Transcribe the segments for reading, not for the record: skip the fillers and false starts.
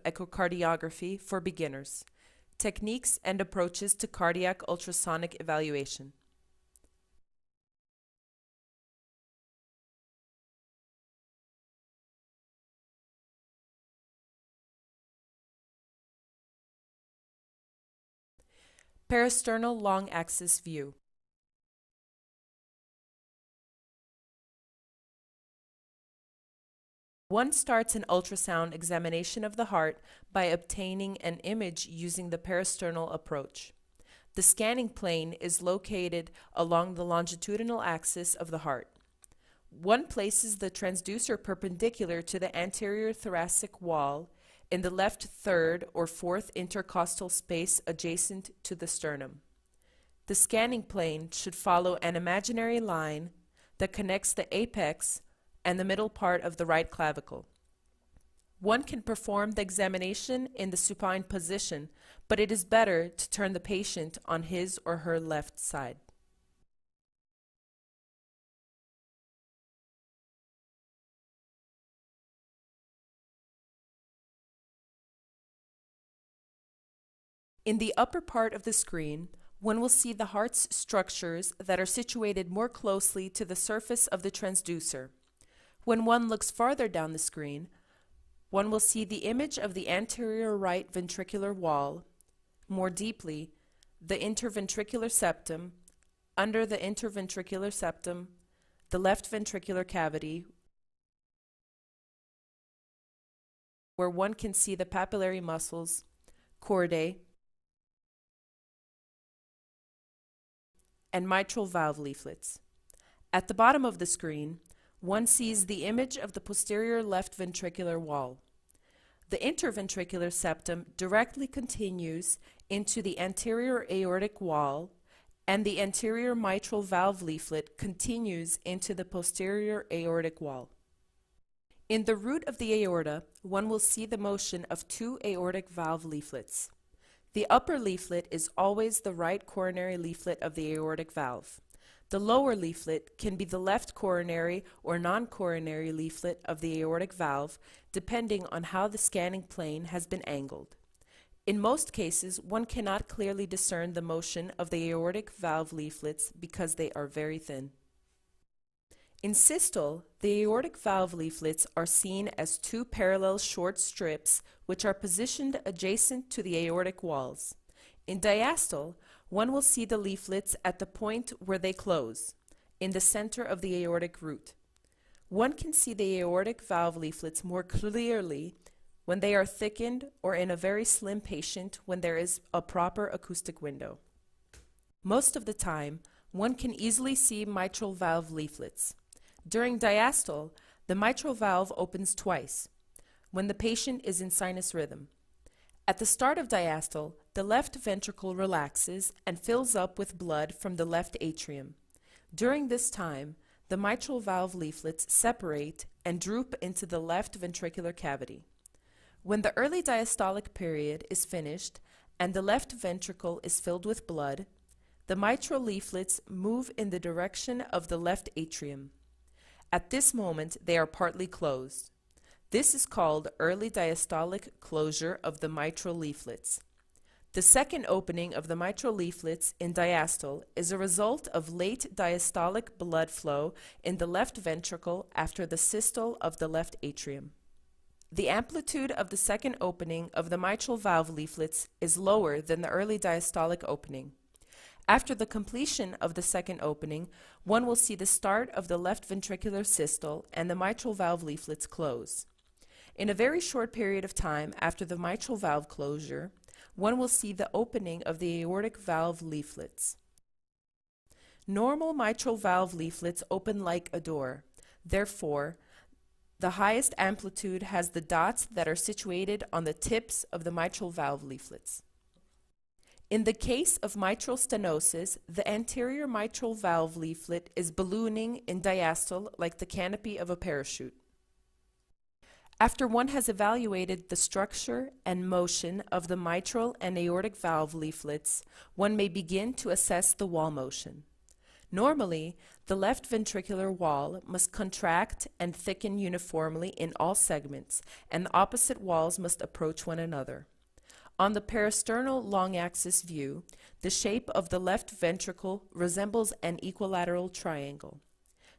echocardiography for beginners. Techniques and approaches to cardiac ultrasonic evaluation. Parasternal long axis view. One starts an ultrasound examination of the heart by obtaining an image using the parasternal approach. The scanning plane is located along the longitudinal axis of the heart. One places the transducer perpendicular to the anterior thoracic wall in the left third or fourth intercostal space adjacent to the sternum. The scanning plane should follow an imaginary line that connects the apex and the middle part of the right clavicle. One can perform the examination in the supine position, but it is better to turn the patient on his or her left side. In the upper part of the screen, one will see the heart's structures that are situated more closely to the surface of the transducer. When one looks farther down the screen, one will see the image of the anterior right ventricular wall, more deeply, the interventricular septum, under the interventricular septum, the left ventricular cavity, where one can see the papillary muscles, chordae, and mitral valve leaflets. At the bottom of the screen, one sees the image of the posterior left ventricular wall. The interventricular septum directly continues into the anterior aortic wall, and the anterior mitral valve leaflet continues into the posterior aortic wall. In the root of the aorta, one will see the motion of two aortic valve leaflets. The upper leaflet is always the right coronary leaflet of the aortic valve. The lower leaflet can be the left coronary or non-coronary leaflet of the aortic valve, depending on how the scanning plane has been angled. In most cases, one cannot clearly discern the motion of the aortic valve leaflets because they are very thin. In systole, the aortic valve leaflets are seen as two parallel short strips which are positioned adjacent to the aortic walls. In diastole, one will see the leaflets at the point where they close, in the center of the aortic root. One can see the aortic valve leaflets more clearly when they are thickened or in a very slim patient when there is a proper acoustic window. Most of the time, one can easily see mitral valve leaflets. During diastole, the mitral valve opens twice, when the patient is in sinus rhythm. At the start of diastole, the left ventricle relaxes and fills up with blood from the left atrium. During this time, the mitral valve leaflets separate and droop into the left ventricular cavity. When the early diastolic period is finished and the left ventricle is filled with blood, the mitral leaflets move in the direction of the left atrium. At this moment, they are partly closed. This is called early diastolic closure of the mitral leaflets. The second opening of the mitral leaflets in diastole is a result of late diastolic blood flow in the left ventricle after the systole of the left atrium. The amplitude of the second opening of the mitral valve leaflets is lower than the early diastolic opening. After the completion of the second opening, one will see the start of the left ventricular systole and the mitral valve leaflets close. In a very short period of time after the mitral valve closure, one will see the opening of the aortic valve leaflets. Normal mitral valve leaflets open like a door. Therefore, the highest amplitude has the dots that are situated on the tips of the mitral valve leaflets. In the case of mitral stenosis, the anterior mitral valve leaflet is ballooning in diastole like the canopy of a parachute. After one has evaluated the structure and motion of the mitral and aortic valve leaflets, one may begin to assess the wall motion. Normally, the left ventricular wall must contract and thicken uniformly in all segments, and the opposite walls must approach one another. On the peristernal long-axis view, the shape of the left ventricle resembles an equilateral triangle.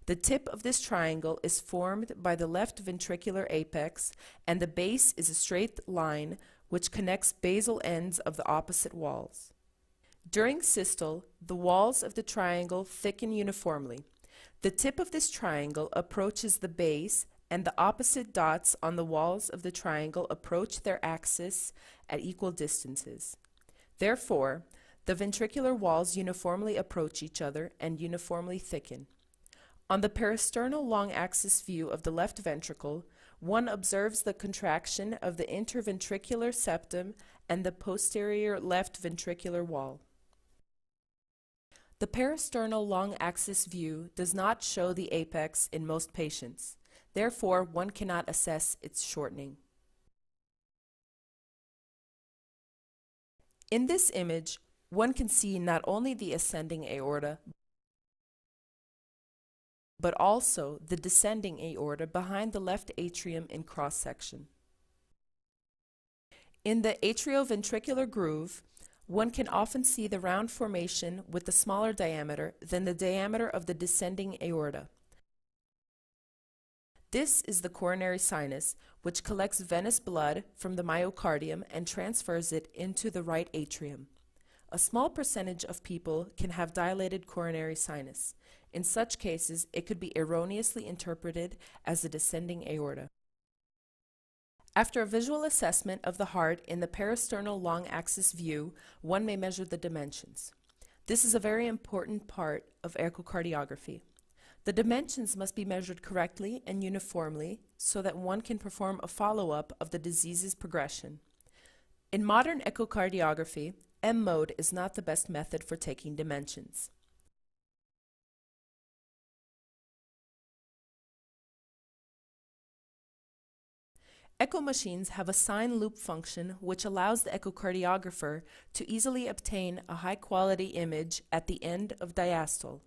The tip of this triangle is formed by the left ventricular apex, and the base is a straight line which connects basal ends of the opposite walls. During systole, the walls of the triangle thicken uniformly. The tip of this triangle approaches the base, and the opposite dots on the walls of the triangle approach their axis at equal distances. Therefore, the ventricular walls uniformly approach each other and uniformly thicken. On the peristernal long-axis view of the left ventricle, one observes the contraction of the interventricular septum and the posterior left ventricular wall. The peristernal long-axis view does not show the apex in most patients. Therefore, one cannot assess its shortening. In this image, one can see not only the ascending aorta, but also the descending aorta behind the left atrium in cross-section. In the atrioventricular groove, one can often see the round formation with a smaller diameter than the diameter of the descending aorta. This is the coronary sinus, which collects venous blood from the myocardium and transfers it into the right atrium. A small percentage of people can have dilated coronary sinus. In such cases, it could be erroneously interpreted as a descending aorta. After a visual assessment of the heart in the peristernal long-axis view, one may measure the dimensions. This is a very important part of echocardiography. The dimensions must be measured correctly and uniformly so that one can perform a follow-up of the disease's progression. In modern echocardiography, M-mode is not the best method for taking dimensions. Echo machines have a sine loop function which allows the echocardiographer to easily obtain a high-quality image at the end of diastole.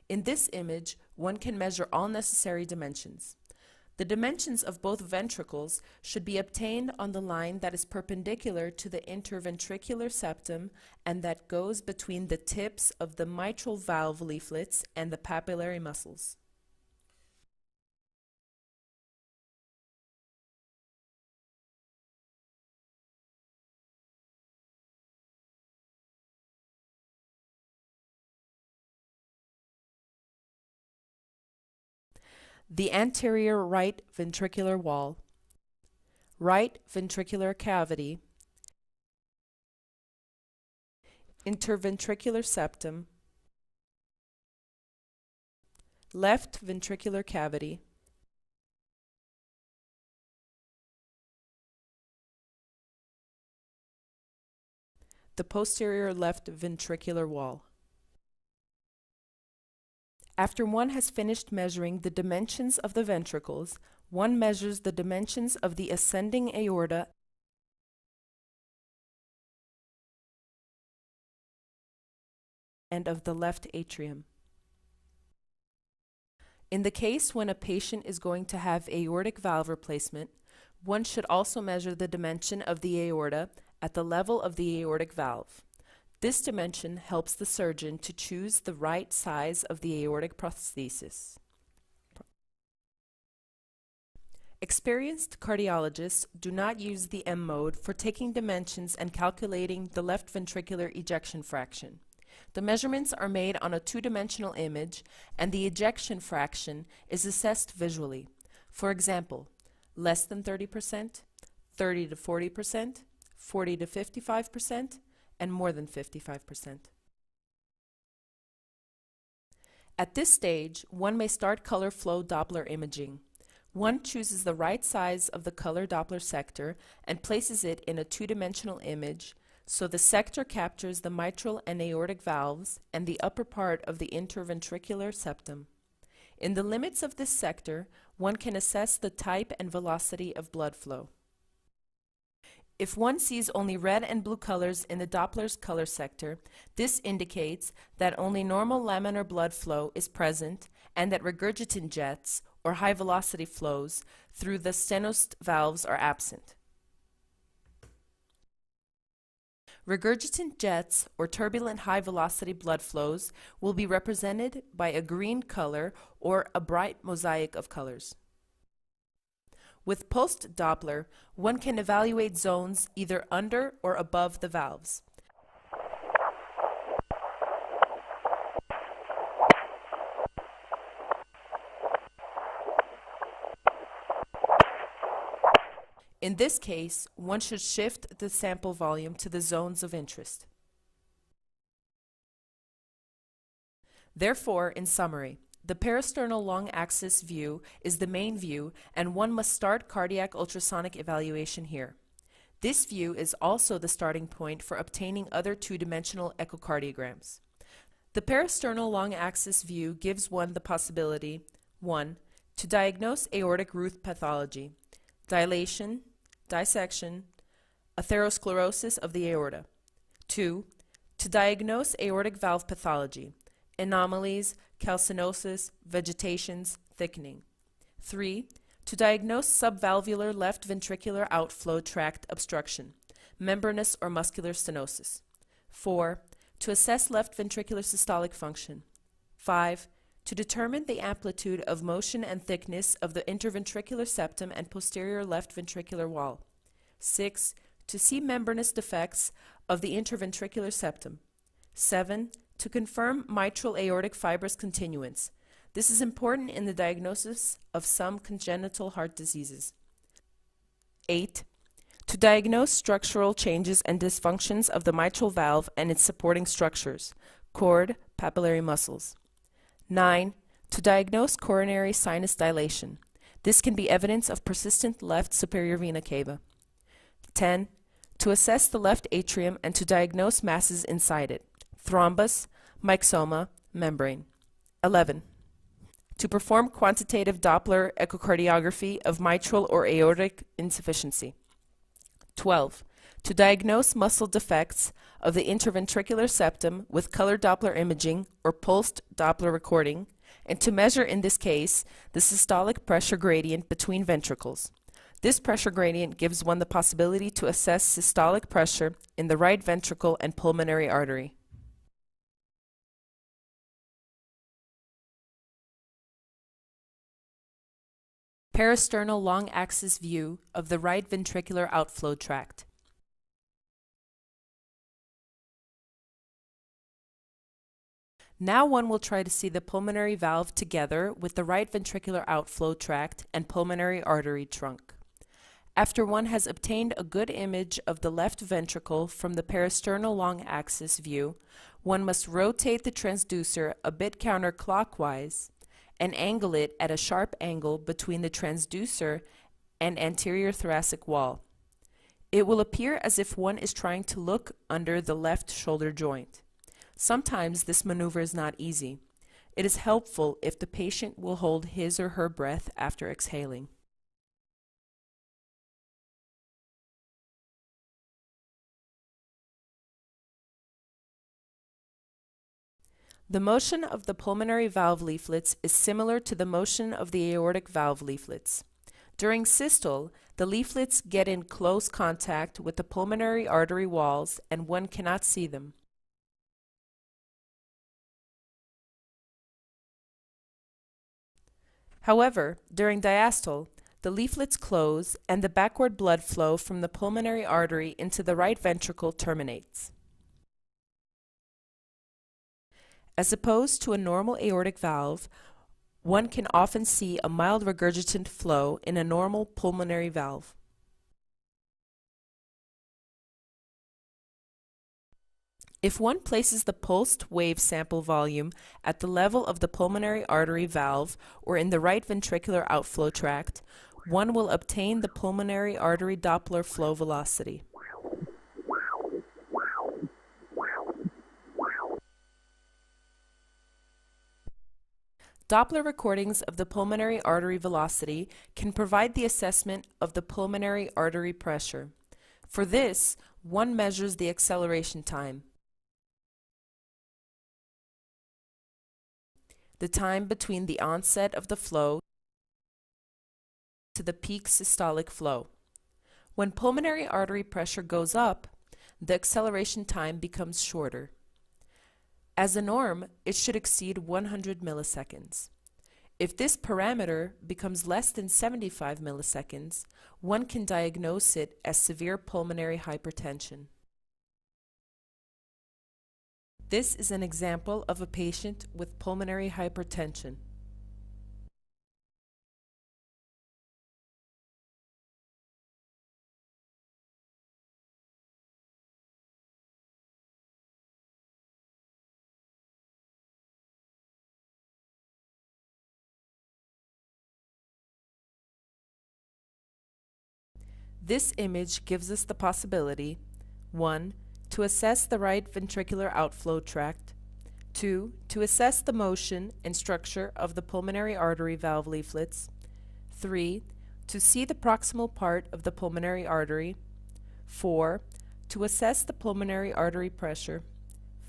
In this image, one can measure all necessary dimensions. The dimensions of both ventricles should be obtained on the line that is perpendicular to the interventricular septum and that goes between the tips of the mitral valve leaflets and the papillary muscles. The anterior right ventricular wall, right ventricular cavity, interventricular septum, left ventricular cavity, the posterior left ventricular wall. After one has finished measuring the dimensions of the ventricles, one measures the dimensions of the ascending aorta and of the left atrium. In the case when a patient is going to have aortic valve replacement, one should also measure the dimension of the aorta at the level of the aortic valve. This dimension helps the surgeon to choose the right size of the aortic prosthesis. Experienced cardiologists do not use the M mode for taking dimensions and calculating the left ventricular ejection fraction. The measurements are made on a two-dimensional image, and the ejection fraction is assessed visually. For example, less than 30%, 30 to 40%, 40 to 55%, and more than 55%. At this stage, one may start color flow Doppler imaging. One chooses the right size of the color Doppler sector and places it in a two-dimensional image so the sector captures the mitral and aortic valves and the upper part of the interventricular septum. In the limits of this sector, one can assess the type and velocity of blood flow. If one sees only red and blue colors in the Doppler's color sector, this indicates that only normal laminar blood flow is present and that regurgitant jets, or high-velocity flows, through the stenosed valves are absent. Regurgitant jets, or turbulent high-velocity blood flows, will be represented by a green color or a bright mosaic of colors. With pulsed Doppler, one can evaluate zones either under or above the valves. In this case, one should shift the sample volume to the zones of interest. Therefore, in summary, the parasternal long axis view is the main view, and one must start cardiac ultrasonic evaluation here. This view is also the starting point for obtaining other two-dimensional echocardiograms. The parasternal long axis view gives one the possibility: 1. To diagnose aortic root pathology, dilation, dissection, atherosclerosis of the aorta. 2. To diagnose aortic valve pathology, anomalies, calcinosis, vegetations, thickening. 3. To diagnose subvalvular left ventricular outflow tract obstruction, membranous or muscular stenosis. 4. To assess left ventricular systolic function. 5. To determine the amplitude of motion and thickness of the interventricular septum and posterior left ventricular wall. 6. To see membranous defects of the interventricular septum. 7. To confirm mitral aortic fibrous continuance. This is important in the diagnosis of some congenital heart diseases. 8. To diagnose structural changes and dysfunctions of the mitral valve and its supporting structures, cord, papillary muscles. 9. To diagnose coronary sinus dilation. This can be evidence of persistent left superior vena cava. 10. To assess the left atrium and to diagnose masses inside it, thrombus, myxoma, membrane. 11. To perform quantitative Doppler echocardiography of mitral or aortic insufficiency. 12. To diagnose muscle defects of the interventricular septum with color Doppler imaging or pulsed Doppler recording, and to measure in this case the systolic pressure gradient between ventricles. This pressure gradient gives one the possibility to assess systolic pressure in the right ventricle and pulmonary artery. Parasternal long axis view of the right ventricular outflow tract. Now one will try to see the pulmonary valve together with the right ventricular outflow tract and pulmonary artery trunk. After one has obtained a good image of the left ventricle from the parasternal long axis view, one must rotate the transducer a bit counterclockwise and angle it at a sharp angle between the transducer and anterior thoracic wall. It will appear as if one is trying to look under the left shoulder joint. Sometimes this maneuver is not easy. It is helpful if the patient will hold his or her breath after exhaling. The motion of the pulmonary valve leaflets is similar to the motion of the aortic valve leaflets. During systole, the leaflets get in close contact with the pulmonary artery walls and one cannot see them. However, during diastole, the leaflets close and the backward blood flow from the pulmonary artery into the right ventricle terminates. As opposed to a normal aortic valve, one can often see a mild regurgitant flow in a normal pulmonary valve. If one places the pulsed wave sample volume at the level of the pulmonary artery valve or in the right ventricular outflow tract, one will obtain the pulmonary artery Doppler flow velocity. Doppler recordings of the pulmonary artery velocity can provide the assessment of the pulmonary artery pressure. For this, one measures the acceleration time, the time between the onset of the flow to the peak systolic flow. When pulmonary artery pressure goes up, the acceleration time becomes shorter. As a norm, it should exceed 100 milliseconds. If this parameter becomes less than 75 milliseconds, one can diagnose it as severe pulmonary hypertension. This is an example of a patient with pulmonary hypertension. This image gives us the possibility: 1. To assess the right ventricular outflow tract. 2. To assess the motion and structure of the pulmonary artery valve leaflets. 3. To see the proximal part of the pulmonary artery. 4. To assess the pulmonary artery pressure.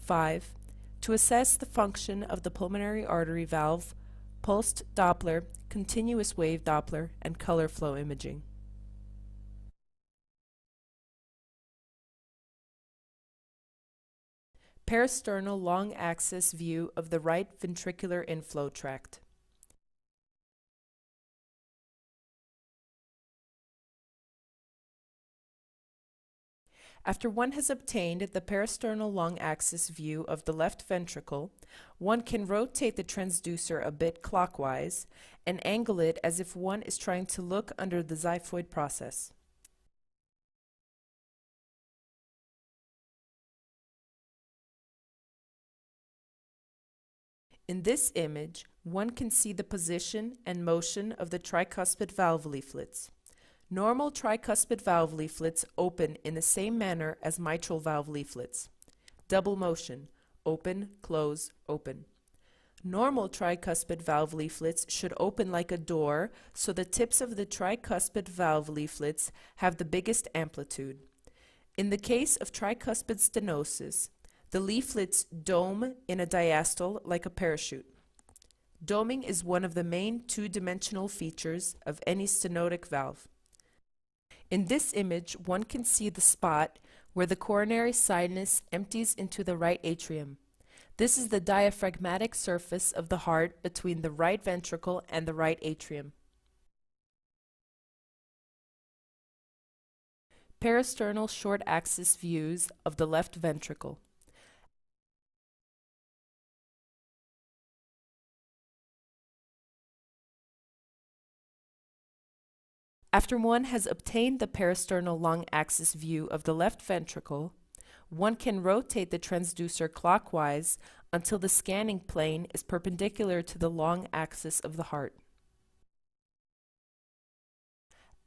5. To assess the function of the pulmonary artery valve, pulsed Doppler, continuous wave Doppler, and color flow imaging. Parasternal long axis view of the right ventricular inflow tract. After one has obtained the parasternal long axis view of the left ventricle, one can rotate the transducer a bit clockwise and angle it as if one is trying to look under the xiphoid process. In this image, one can see the position and motion of the tricuspid valve leaflets. Normal tricuspid valve leaflets open in the same manner as mitral valve leaflets. Double motion: open, close, open. Normal tricuspid valve leaflets should open like a door, so the tips of the tricuspid valve leaflets have the biggest amplitude. In the case of tricuspid stenosis, the leaflets dome in a diastole like a parachute. Doming is one of the main two-dimensional features of any stenotic valve. In this image, one can see the spot where the coronary sinus empties into the right atrium. This is the diaphragmatic surface of the heart between the right ventricle and the right atrium. Parasternal short axis views of the left ventricle. After one has obtained the parasternal long axis view of the left ventricle, one can rotate the transducer clockwise until the scanning plane is perpendicular to the long axis of the heart.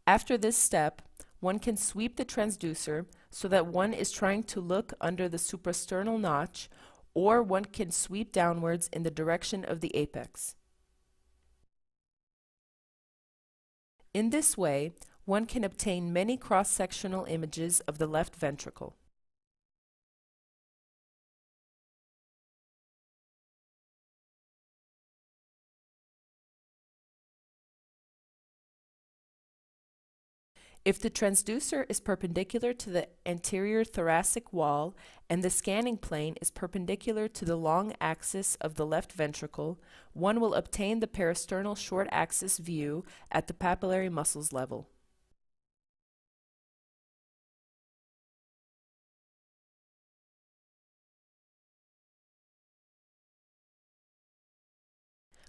After this step, one can sweep the transducer so that one is trying to look under the suprasternal notch, or one can sweep downwards in the direction of the apex. In this way, one can obtain many cross-sectional images of the left ventricle. If the transducer is perpendicular to the anterior thoracic wall and the scanning plane is perpendicular to the long axis of the left ventricle, one will obtain the parasternal short axis view at the papillary muscles level.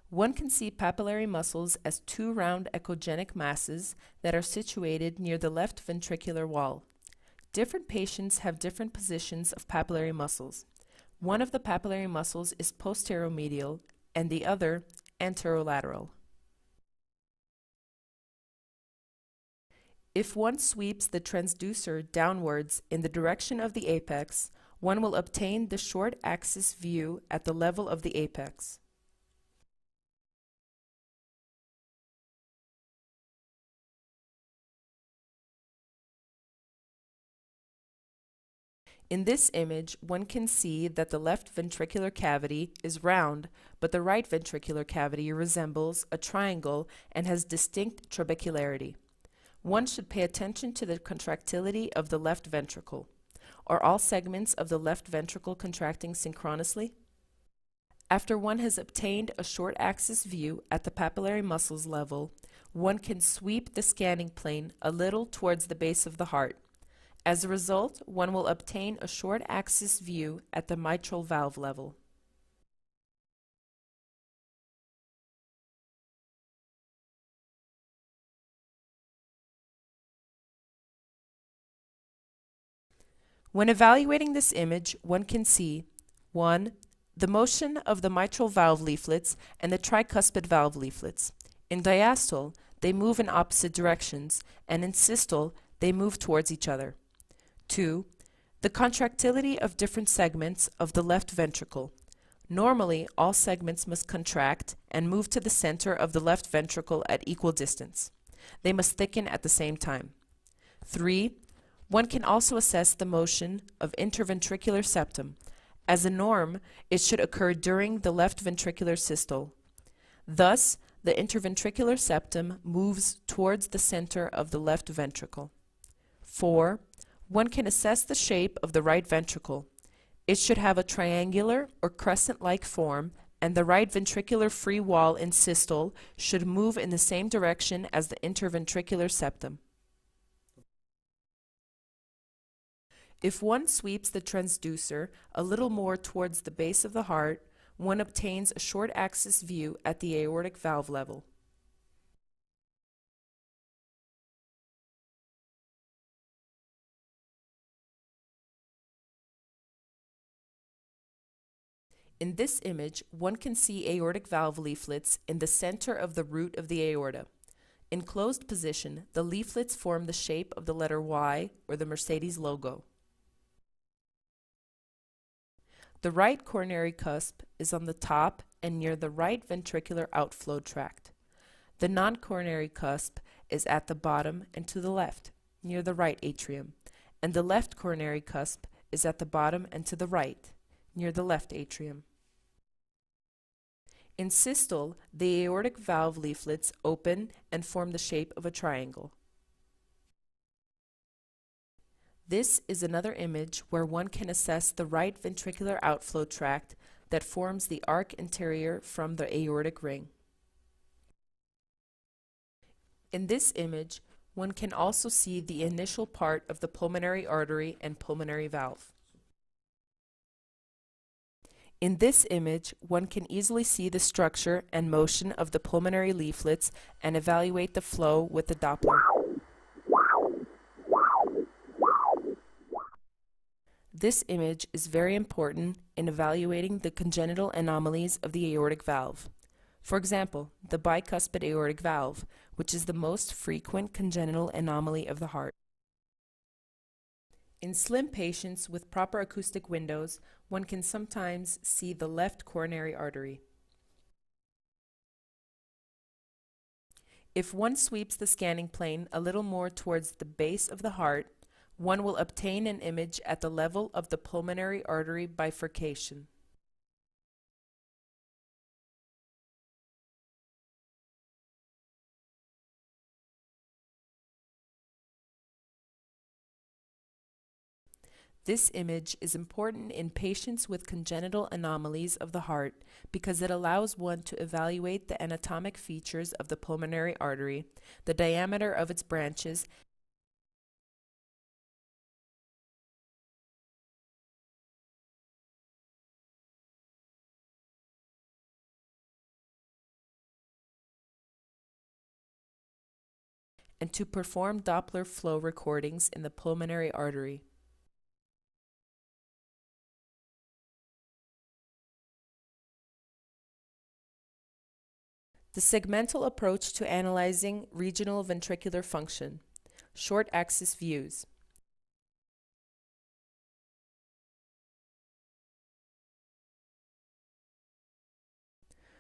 One can see papillary muscles as two round echogenic masses that are situated near the left ventricular wall. Different patients have different positions of papillary muscles. One of the papillary muscles is posteromedial and the other anterolateral. If one sweeps the transducer downwards in the direction of the apex, one will obtain the short axis view at the level of the apex. In this image, one can see that the left ventricular cavity is round, but the right ventricular cavity resembles a triangle and has distinct trabecularity. One should pay attention to the contractility of the left ventricle. Are all segments of the left ventricle contracting synchronously? After one has obtained a short axis view at the papillary muscles level, one can sweep the scanning plane a little towards the base of the heart. As a result, one will obtain a short axis view at the mitral valve level. When evaluating this image, one can see 1. The motion of the mitral valve leaflets and the tricuspid valve leaflets. In diastole, they move in opposite directions, and in systole, they move towards each other. 2. The contractility of different segments of the left ventricle. Normally, all segments must contract and move to the center of the left ventricle at equal distance. They must thicken at the same time. 3. One can also assess the motion of interventricular septum. As a norm, it should occur during the left ventricular systole. Thus, the interventricular septum moves towards the center of the left ventricle. 4. One can assess the shape of the right ventricle. It should have a triangular or crescent-like form, and the right ventricular free wall in systole should move in the same direction as the interventricular septum. If one sweeps the transducer a little more towards the base of the heart, one obtains a short axis view at the aortic valve level. In this image, one can see aortic valve leaflets in the center of the root of the aorta. In closed position, the leaflets form the shape of the letter Y or the Mercedes logo. The right coronary cusp is on the top and near the right ventricular outflow tract. The non-coronary cusp is at the bottom and to the left, near the right atrium, and the left coronary cusp is at the bottom and to the right, near the left atrium. In systole, the aortic valve leaflets open and form the shape of a triangle. This is another image where one can assess the right ventricular outflow tract that forms the arc anterior from the aortic ring. In this image, one can also see the initial part of the pulmonary artery and pulmonary valve. In this image, one can easily see the structure and motion of the pulmonary leaflets and evaluate the flow with the Doppler. This image is very important in evaluating the congenital anomalies of the aortic valve. For example, the bicuspid aortic valve, which is the most frequent congenital anomaly of the heart. In slim patients with proper acoustic windows, one can sometimes see the left coronary artery. If one sweeps the scanning plane a little more towards the base of the heart, one will obtain an image at the level of the pulmonary artery bifurcation. This image is important in patients with congenital anomalies of the heart because it allows one to evaluate the anatomic features of the pulmonary artery, the diameter of its branches, and to perform Doppler flow recordings in the pulmonary artery. The segmental approach to analyzing regional ventricular function. Short axis views.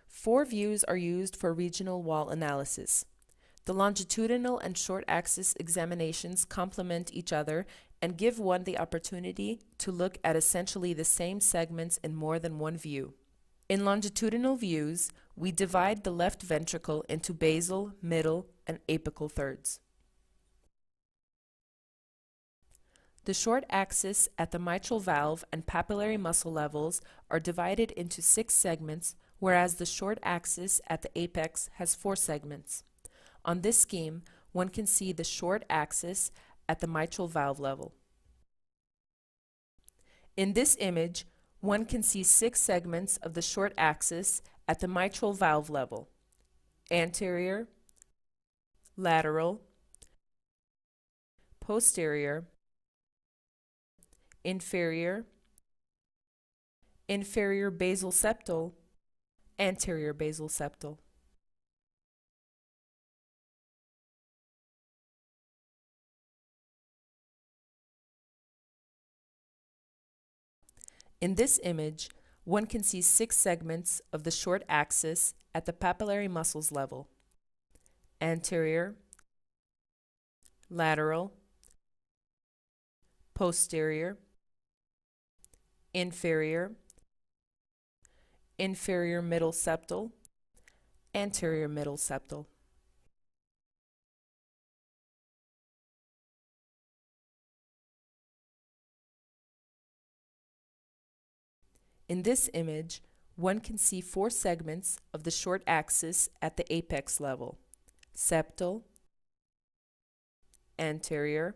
Four views are used for regional wall analysis. The longitudinal and short axis examinations complement each other and give one the opportunity to look at essentially the same segments in more than one view. In longitudinal views, we divide the left ventricle into basal, middle, and apical thirds. The short axis at the mitral valve and papillary muscle levels are divided into 6 segments, whereas the short axis at the apex has 4 segments. On this scheme, one can see the short axis at the mitral valve level. In this image, one can see 6 segments of the short axis at the mitral valve level: anterior, lateral, posterior, inferior, inferior basal septal, anterior basal septal. In this image, one can see 6 segments of the short axis at the papillary muscles level: anterior, lateral, posterior, inferior, inferior middle septal, anterior middle septal. In this image, one can see 4 segments of the short axis at the apex level: septal, anterior,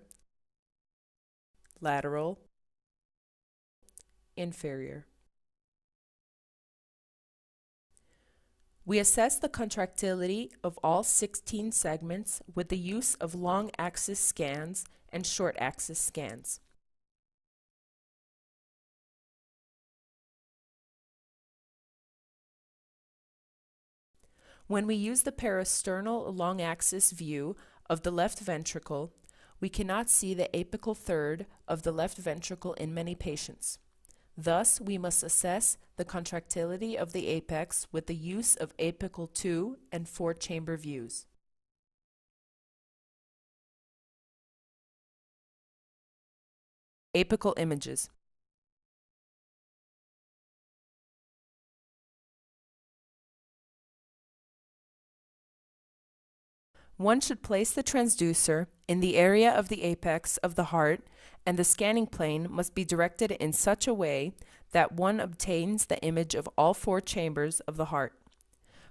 lateral, inferior. We assess the contractility of all 16 segments with the use of long axis scans and short axis scans. When we use the parasternal long axis view of the left ventricle, we cannot see the apical third of the left ventricle in many patients. Thus, we must assess the contractility of the apex with the use of apical 2 and 4 chamber views. Apical images. One should place the transducer in the area of the apex of the heart, and the scanning plane must be directed in such a way that one obtains the image of all 4 chambers of the heart.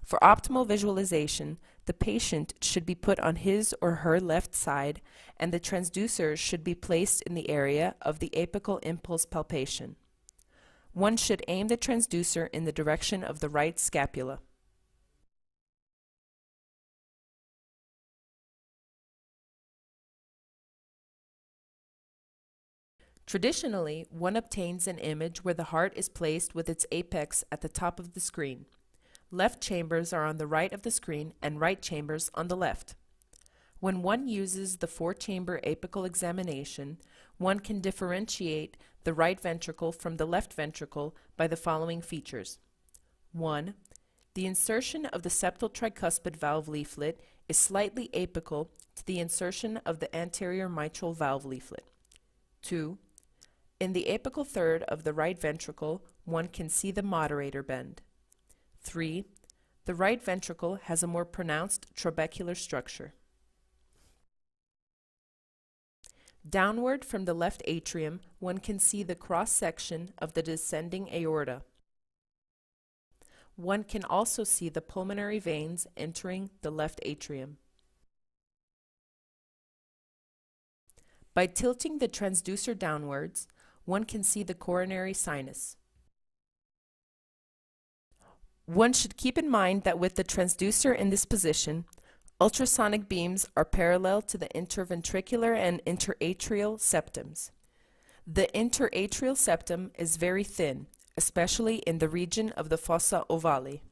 For optimal visualization, the patient should be put on his or her left side, and the transducer should be placed in the area of the apical impulse palpation. One should aim the transducer in the direction of the right scapula. Traditionally, one obtains an image where the heart is placed with its apex at the top of the screen. Left chambers are on the right of the screen and right chambers on the left. When one uses the 4-chamber apical examination, one can differentiate the right ventricle from the left ventricle by the following features. 1. The insertion of the septal tricuspid valve leaflet is slightly apical to the insertion of the anterior mitral valve leaflet. 2. In the apical third of the right ventricle, one can see the moderator bend. 3. The right ventricle has a more pronounced trabecular structure. Downward from the left atrium, one can see the cross-section of the descending aorta. One can also see the pulmonary veins entering the left atrium. By tilting the transducer downwards, one can see the coronary sinus. One should keep in mind that with the transducer in this position, ultrasonic beams are parallel to the interventricular and interatrial septums. The interatrial septum is very thin, especially in the region of the fossa ovale.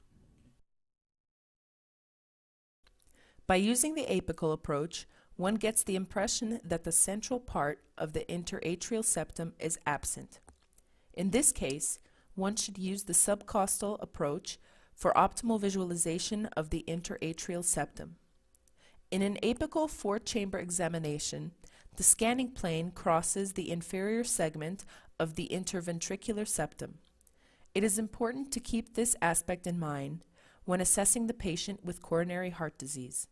By using the apical approach, one gets the impression that the central part of the interatrial septum is absent. In this case, one should use the subcostal approach for optimal visualization of the interatrial septum. In an apical 4-chamber examination, The scanning plane crosses the inferior segment of the interventricular septum. It is important to keep this aspect in mind when assessing the patient with coronary heart disease.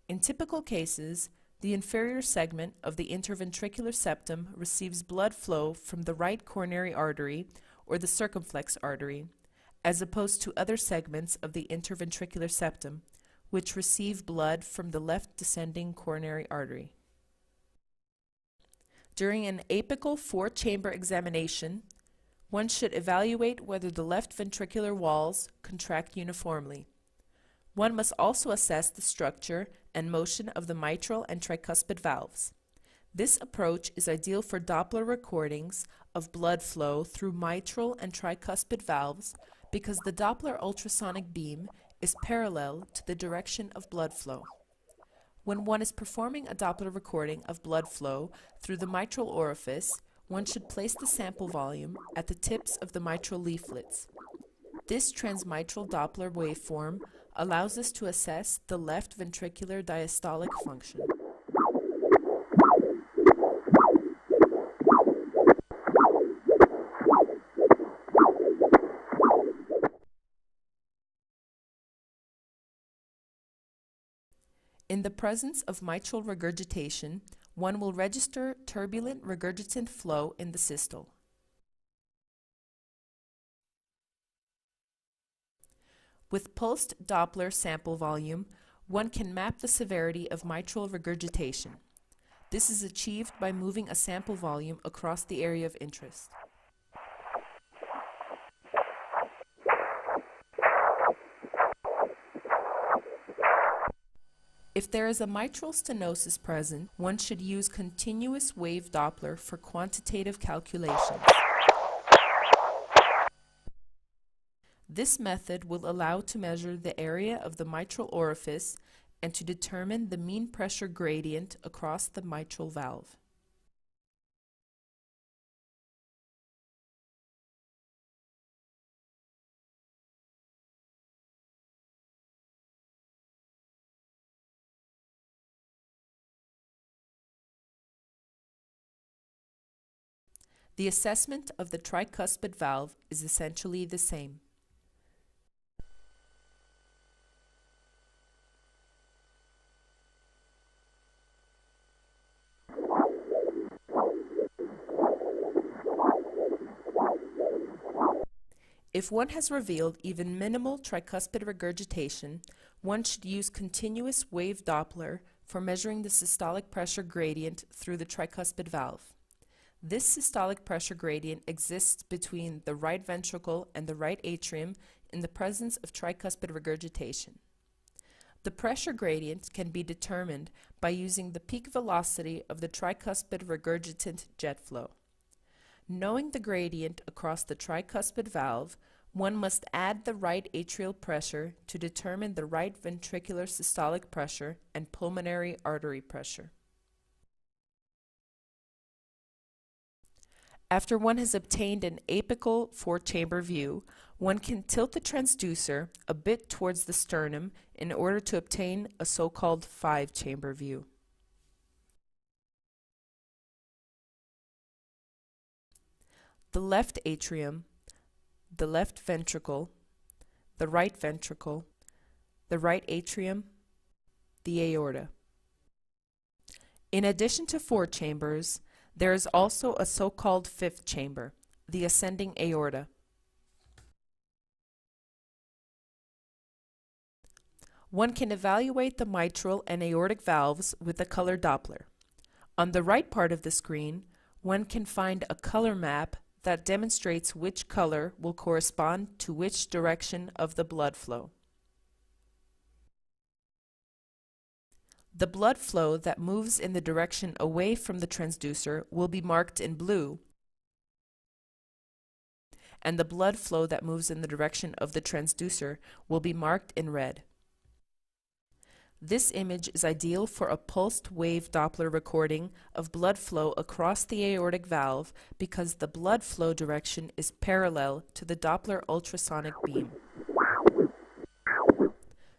In typical cases, the inferior segment of the interventricular septum receives blood flow from the right coronary artery or the circumflex artery, as opposed to other segments of the interventricular septum, which receive blood from the left descending coronary artery. During an apical four-chamber examination, one should evaluate whether the left ventricular walls contract uniformly. One must also assess the structure and motion of the mitral and tricuspid valves. This approach is ideal for Doppler recordings of blood flow through mitral and tricuspid valves because the Doppler ultrasonic beam is parallel to the direction of blood flow. When one is performing a Doppler recording of blood flow through the mitral orifice, one should place the sample volume at the tips of the mitral leaflets. This transmitral Doppler waveform allows us to assess the left ventricular diastolic function. In the presence of mitral regurgitation, one will register turbulent regurgitant flow in the systole. With pulsed Doppler sample volume, one can map the severity of mitral regurgitation. This is achieved by moving a sample volume across the area of interest. If there is a mitral stenosis present, one should use continuous wave Doppler for quantitative calculations. This method will allow to measure the area of the mitral orifice and to determine the mean pressure gradient across the mitral valve. The assessment of the tricuspid valve is essentially the same. If one has revealed even minimal tricuspid regurgitation, one should use continuous wave Doppler for measuring the systolic pressure gradient through the tricuspid valve. This systolic pressure gradient exists between the right ventricle and the right atrium in the presence of tricuspid regurgitation. The pressure gradient can be determined by using the peak velocity of the tricuspid regurgitant jet flow. Knowing the gradient across the tricuspid valve, one must add the right atrial pressure to determine the right ventricular systolic pressure and pulmonary artery pressure. After one has obtained an apical four-chamber view, one can tilt the transducer a bit towards the sternum in order to obtain a so-called five-chamber view. The left atrium, the left ventricle, the right ventricle, the right atrium, the aorta. In addition to four chambers, there is also a so-called fifth chamber, the ascending aorta. One can evaluate the mitral and aortic valves with a color Doppler. On the right part of the screen, one can find a color map that demonstrates which color will correspond to which direction of the blood flow. The blood flow that moves in the direction away from the transducer will be marked in blue, and the blood flow that moves in the direction of the transducer will be marked in red. This image is ideal for a pulsed wave Doppler recording of blood flow across the aortic valve because the blood flow direction is parallel to the Doppler ultrasonic beam.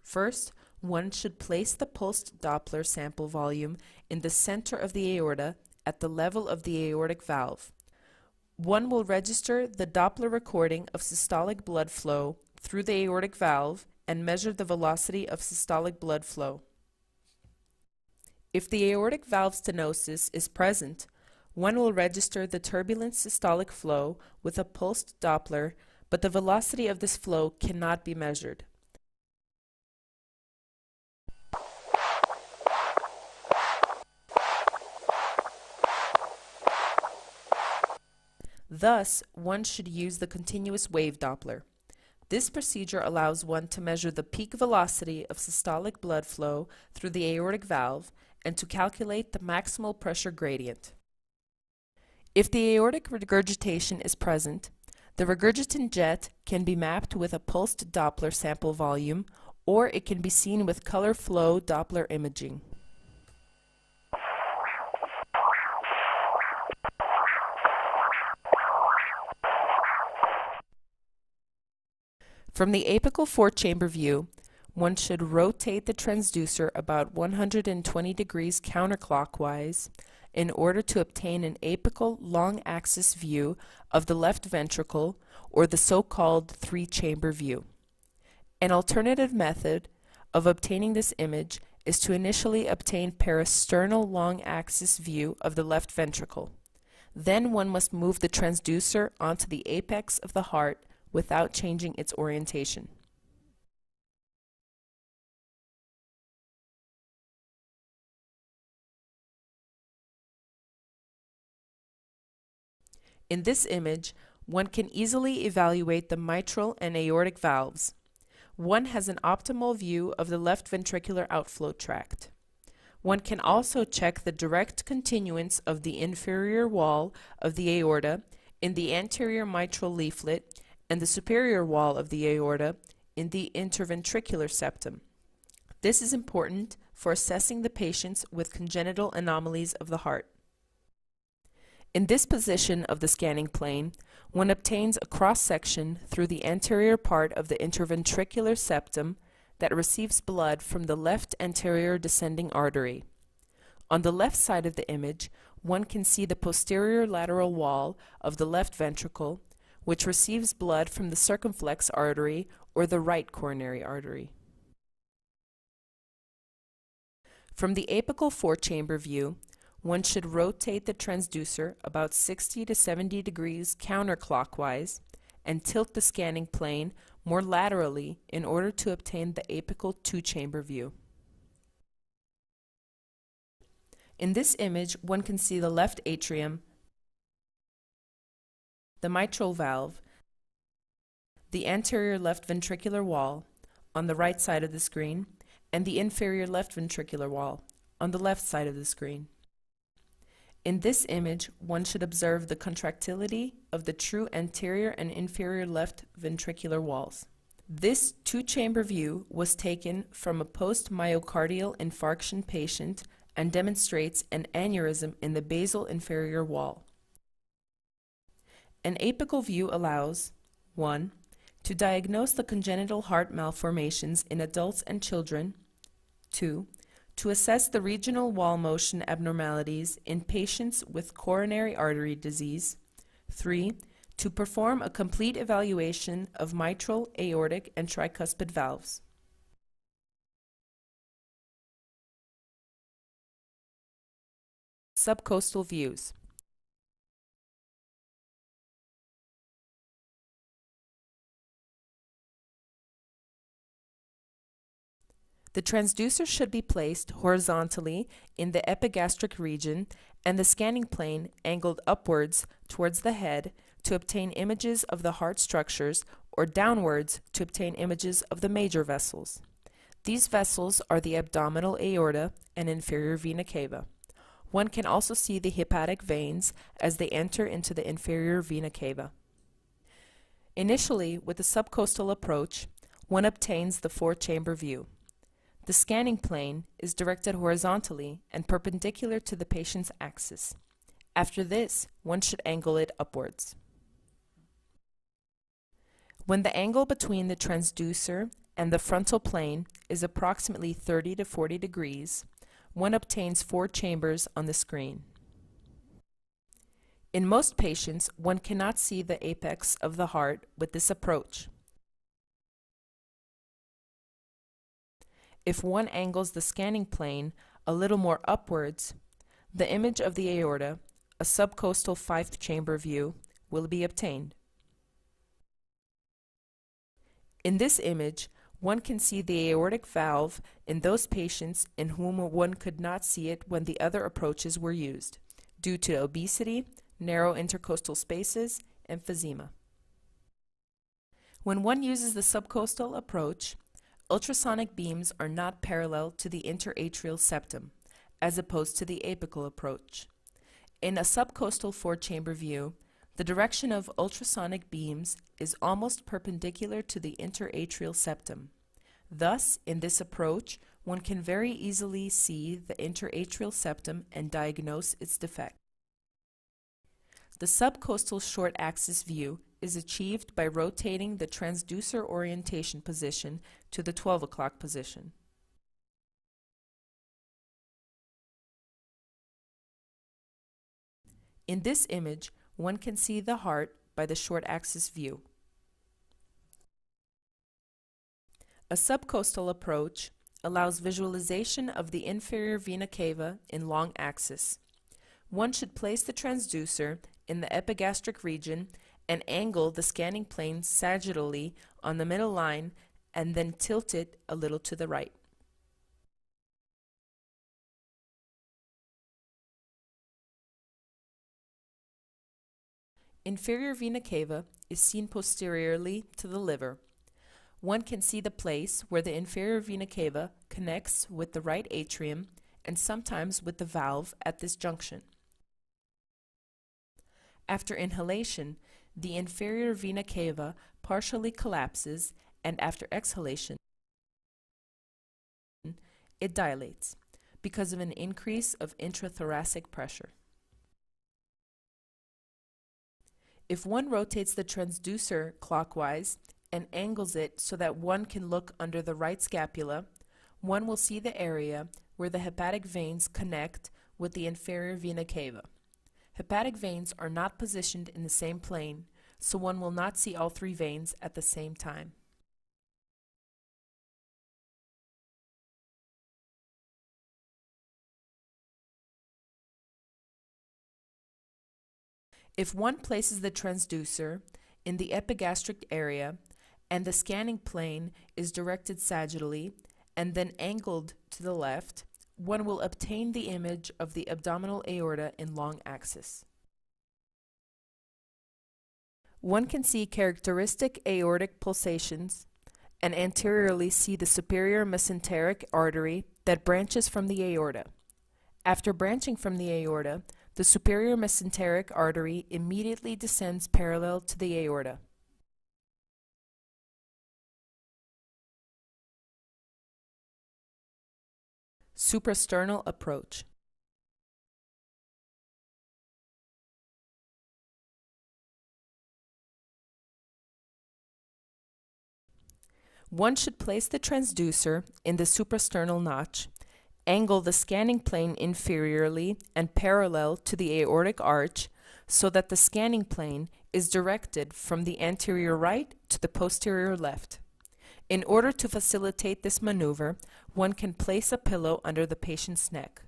First, one should place the pulsed Doppler sample volume in the center of the aorta at the level of the aortic valve. One will register the Doppler recording of systolic blood flow through the aortic valve and measure the velocity of systolic blood flow. If the aortic valve stenosis is present, one will register the turbulent systolic flow with a pulsed Doppler, but the velocity of this flow cannot be measured. Thus, one should use the continuous wave Doppler. This procedure allows one to measure the peak velocity of systolic blood flow through the aortic valve and to calculate the maximal pressure gradient. If the aortic regurgitation is present, the regurgitant jet can be mapped with a pulsed Doppler sample volume, or it can be seen with color flow Doppler imaging. From the apical four-chamber view, one should rotate the transducer about 120 degrees counterclockwise in order to obtain an apical long-axis view of the left ventricle, or the so-called three-chamber view. An alternative method of obtaining this image is to initially obtain parasternal long-axis view of the left ventricle. Then one must move the transducer onto the apex of the heart without changing its orientation. In this image, one can easily evaluate the mitral and aortic valves. One has an optimal view of the left ventricular outflow tract. One can also check the direct continuance of the inferior wall of the aorta in the anterior mitral leaflet and the superior wall of the aorta in the interventricular septum. This is important for assessing the patients with congenital anomalies of the heart. In this position of the scanning plane, one obtains a cross-section through the anterior part of the interventricular septum that receives blood from the left anterior descending artery. On the left side of the image, one can see the posterior lateral wall of the left ventricle, which receives blood from the circumflex artery or the right coronary artery. From the apical four-chamber view, one should rotate the transducer about 60 to 70 degrees counterclockwise and tilt the scanning plane more laterally in order to obtain the apical two-chamber view. In this image, one can see the left atrium, the mitral valve, the anterior left ventricular wall on the right side of the screen, and the inferior left ventricular wall on the left side of the screen. In this image, one should observe the contractility of the true anterior and inferior left ventricular walls. This two-chamber view was taken from a post-myocardial infarction patient and demonstrates an aneurysm in the basal inferior wall. An apical view allows 1. To diagnose the congenital heart malformations in adults and children. 2. To assess the regional wall motion abnormalities in patients with coronary artery disease. 3. To perform a complete evaluation of mitral, aortic, and tricuspid valves. Subcostal views. The transducer should be placed horizontally in the epigastric region and the scanning plane angled upwards towards the head to obtain images of the heart structures, or downwards to obtain images of the major vessels. These vessels are the abdominal aorta and inferior vena cava. One can also see the hepatic veins as they enter into the inferior vena cava. Initially, with the subcostal approach, one obtains the four-chamber view. The scanning plane is directed horizontally and perpendicular to the patient's axis. After this, one should angle it upwards. When the angle between the transducer and the frontal plane is approximately 30 to 40 degrees, one obtains 4 chambers on the screen. In most patients, one cannot see the apex of the heart with this approach. If one angles the scanning plane a little more upwards, the image of the aorta, a subcostal 5-chamber view, will be obtained. In this image, one can see the aortic valve in those patients in whom one could not see it when the other approaches were used, due to obesity, narrow intercostal spaces, emphysema. When one uses the subcostal approach, ultrasonic beams are not parallel to the interatrial septum, as opposed to the apical approach. In a subcostal 4-chamber view, the direction of ultrasonic beams is almost perpendicular to the interatrial septum. Thus, in this approach, one can very easily see the interatrial septum and diagnose its defect. The subcostal short axis view is achieved by rotating the transducer orientation position to the 12 o'clock position. In this image, one can see the heart by the short axis view. A subcostal approach allows visualization of the inferior vena cava in long axis. One should place the transducer in the epigastric region and angle the scanning plane sagittally on the middle line and then tilt it a little to the right. Inferior vena cava is seen posteriorly to the liver. One can see the place where the inferior vena cava connects with the right atrium and sometimes with the valve at this junction. After inhalation, the inferior vena cava partially collapses, and after exhalation, it dilates because of an increase of intrathoracic pressure. If one rotates the transducer clockwise and angles it so that one can look under the right scapula, one will see the area where the hepatic veins connect with the inferior vena cava. Hepatic veins are not positioned in the same plane, so one will not see all 3 veins at the same time. If one places the transducer in the epigastric area and the scanning plane is directed sagittally and then angled to the left, one will obtain the image of the abdominal aorta in long axis. One can see characteristic aortic pulsations and anteriorly see the superior mesenteric artery that branches from the aorta. After branching from the aorta, the superior mesenteric artery immediately descends parallel to the aorta. Suprasternal approach. One should place the transducer in the suprasternal notch, angle the scanning plane inferiorly and parallel to the aortic arch so that the scanning plane is directed from the anterior right to the posterior left. In order to facilitate this maneuver, one can place a pillow under the patient's neck.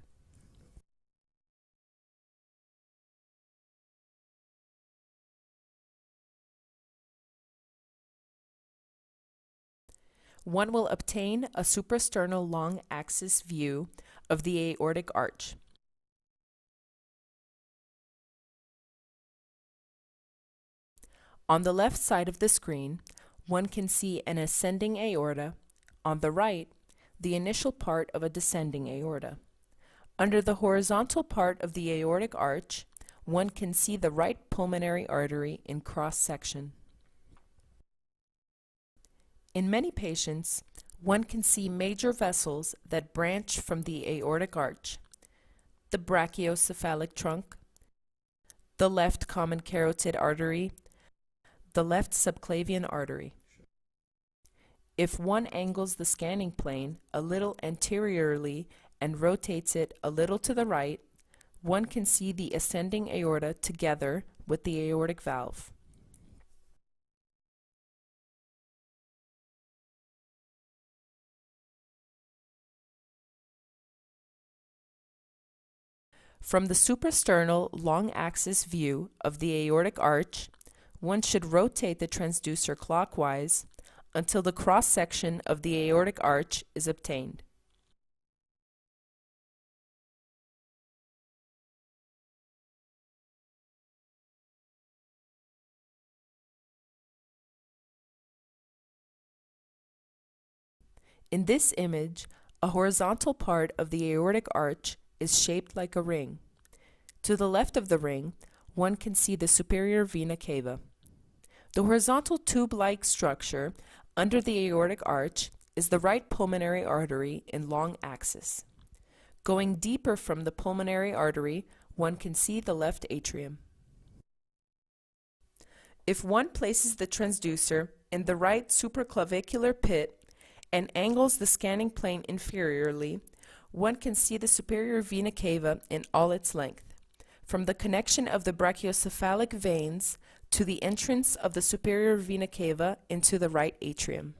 One will obtain a suprasternal long axis view of the aortic arch. On the left side of the screen, one can see an ascending aorta. On the right, the initial part of a descending aorta. Under the horizontal part of the aortic arch, one can see the right pulmonary artery in cross-section. In many patients, one can see major vessels that branch from the aortic arch: the brachiocephalic trunk, the left common carotid artery, the left subclavian artery. If one angles the scanning plane a little anteriorly and rotates it a little to the right, one can see the ascending aorta together with the aortic valve. From the suprasternal long axis view of the aortic arch, one should rotate the transducer clockwise until the cross-section of the aortic arch is obtained. In this image, a horizontal part of the aortic arch is shaped like a ring. To the left of the ring, one can see the superior vena cava. The horizontal tube-like structure under the aortic arch is the right pulmonary artery in long axis. Going deeper from the pulmonary artery, one can see the left atrium. If one places the transducer in the right supraclavicular pit and angles the scanning plane inferiorly, one can see the superior vena cava in all its length, from the connection of the brachiocephalic veins to the entrance of the superior vena cava into the right atrium.